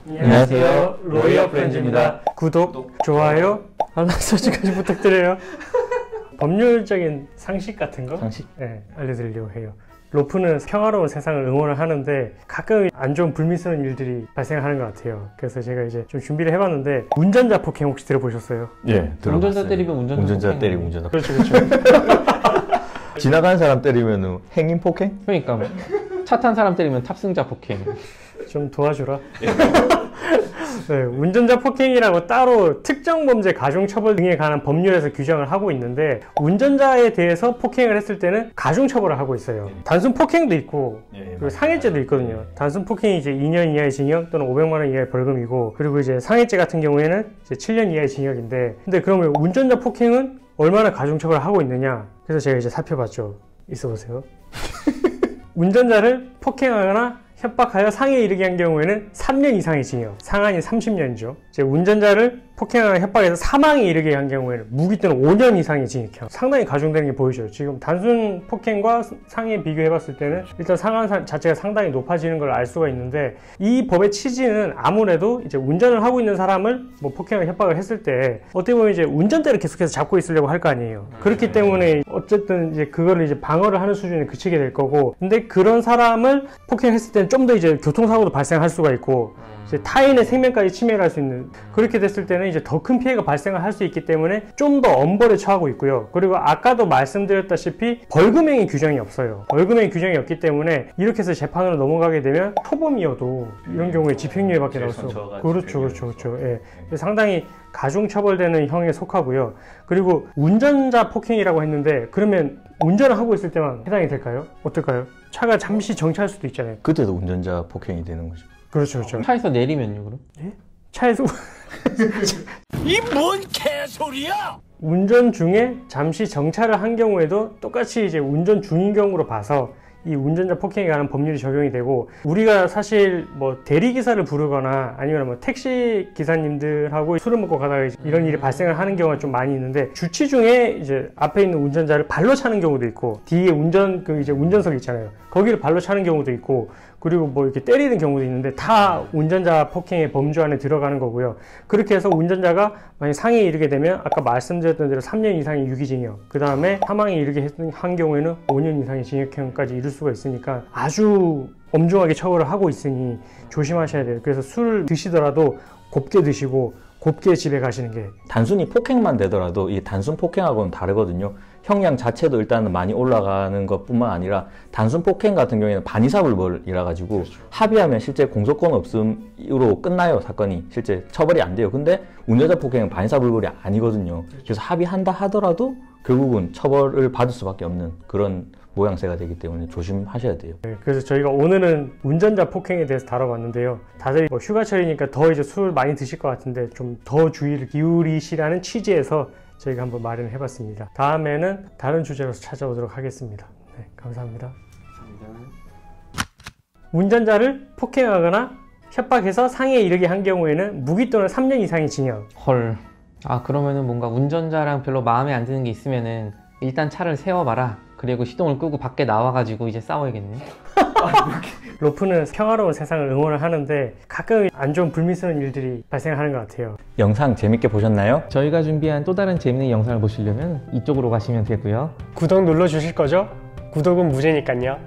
안녕하세요. 로이어 프렌즈입니다. 구독, 좋아요, 알람 설정까지 부탁드려요. 법률적인 상식 같은 거 알려드리려고 해요. 로프는 평화로운 세상을 응원을 하는데 가끔 안 좋은 불미스러운 일들이 발생하는 것 같아요. 그래서 제가 이제 좀 준비를 해봤는데 운전자 폭행 혹시 들어보셨어요? 예, 들어봤어요. 운전자 때리면 운전자 때리고 운전자 그렇죠. 지나가는 사람 때리면 행인 폭행? 그러니까 차 탄 사람 때리면 탑승자 폭행. 좀 도와주라. 네, 운전자 폭행이라고 따로 특정 범죄 가중처벌 등에 관한 법률에서 규정을 하고 있는데 운전자에 대해서 폭행을 했을 때는 가중처벌을 하고 있어요. 단순 폭행도 있고 그리고 상해죄도 있거든요. 단순 폭행이 이제 2년 이하의 징역 또는 500만 원 이하의 벌금이고, 그리고 이제 상해죄 같은 경우에는 이제 7년 이하의 징역인데, 근데 그러면 운전자 폭행은 얼마나 가중처벌을 하고 있느냐? 그래서 제가 이제 살펴봤죠. 있어 보세요. 운전자를 폭행하거나 협박하여 상해에 이르게 한 경우에는 3년 이상의 징역, 상한이 30년이죠. 이제 운전자를 폭행하거나 협박해서 사망에 이르게 한 경우에는 무기 또는 5년 이상의 징역형. 상당히 가중되는 게 보이죠. 지금 단순 폭행과 상해 비교해봤을 때는 일단 상한 자체가 상당히 높아지는 걸 알 수가 있는데, 이 법의 취지는 아무래도 이제 운전을 하고 있는 사람을 뭐 폭행하거나 협박을 했을 때 어떻게 보면 이제 운전대를 계속해서 잡고 있으려고 할 거 아니에요. 그렇기 때문에 어쨌든 이제 그거를 이제 방어를 하는 수준에 그치게 될 거고, 근데 그런 사람을 폭행했을 때는 좀 더 이제 교통사고도 발생할 수가 있고 이제 타인의 생명까지 침해를 할 수 있는, 그렇게 됐을 때는 이제 더 큰 피해가 발생을 할 수 있기 때문에 좀 더 엄벌에 처하고 있고요. 그리고 아까도 말씀드렸다시피 벌금형의 규정이 없어요. 벌금형의 규정이 없기 때문에 이렇게 해서 재판으로 넘어가게 되면 초범이어도 이런 경우에 집행유예밖에 나올 수 없고, 그렇죠. 예. 상당히 가중처벌되는 형에 속하고요. 그리고 운전자 폭행이라고 했는데, 그러면 운전을 하고 있을 때만 해당이 될까요? 어떨까요? 차가 잠시 정차할 수도 있잖아요. 그때도 운전자 폭행이 되는 거죠. 그렇죠. 차에서 내리면요, 그럼? 예? 차에서 이 뭔 개소리야! 운전 중에 잠시 정차를 한 경우에도 똑같이 이제 운전 중인 경우로 봐서 이 운전자 폭행에 관한 법률이 적용이 되고, 우리가 사실 뭐 대리기사를 부르거나 아니면 뭐 택시 기사님들하고 술을 먹고 가다가 이런 일이 발생을 하는 경우가 좀 많이 있는데, 주치 중에 이제 앞에 있는 운전자를 발로 차는 경우도 있고, 뒤에 이제 운전석 있잖아요. 거기를 발로 차는 경우도 있고, 그리고 뭐 이렇게 때리는 경우도 있는데 다 운전자 폭행의 범주 안에 들어가는 거고요. 그렇게 해서 운전자가 만약 상해에 이르게 되면 아까 말씀드렸던 대로 3년 이상의 유기징역, 그 다음에 사망에 이르게 한 경우에는 5년 이상의 징역형까지 이룰 수가 있으니까 아주 엄중하게 처벌을 하고 있으니 조심하셔야 돼요. 그래서 술을 드시더라도 곱게 드시고 곱게 집에 가시는 게. 단순히 폭행만 되더라도 이 단순 폭행하고는 다르거든요. 형량 자체도 일단은 많이 올라가는 것뿐만 아니라 단순 폭행 같은 경우에는 반의사불벌이라 가지고 합의하면 실제 공소권 없음으로 끝나요. 사건이 실제 처벌이 안 돼요. 근데 운전자 폭행은 반의사불벌이 아니거든요. 그래서 합의한다 하더라도 결국은 처벌을 받을 수밖에 없는 그런 모양새가 되기 때문에 조심하셔야 돼요. 네, 그래서 저희가 오늘은 운전자 폭행에 대해서 다뤄봤는데요. 다들 뭐 휴가철이니까 더 이제 술 많이 드실 것 같은데 좀 더 주의를 기울이시라는 취지에서 저희가 한번 마련을 해봤습니다. 다음에는 다른 주제로 찾아오도록 하겠습니다. 네, 감사합니다. 운전자를 폭행하거나 협박해서 상해에 이르게 한 경우에는 무기 또는 3년 이상의 징역. 헐. 아, 그러면은 뭔가 운전자랑 별로 마음에 안 드는 게 있으면은 일단 차를 세워봐라. 그리고 시동을 끄고 밖에 나와가지고 이제 싸워야겠네. 로프는 평화로운 세상을 응원을 하는데 가끔 안 좋은 불미스러운 일들이 발생하는 것 같아요. 영상 재밌게 보셨나요? 저희가 준비한 또 다른 재밌는 영상을 보시려면 이쪽으로 가시면 되고요. 구독 눌러주실 거죠? 구독은 무제니까요.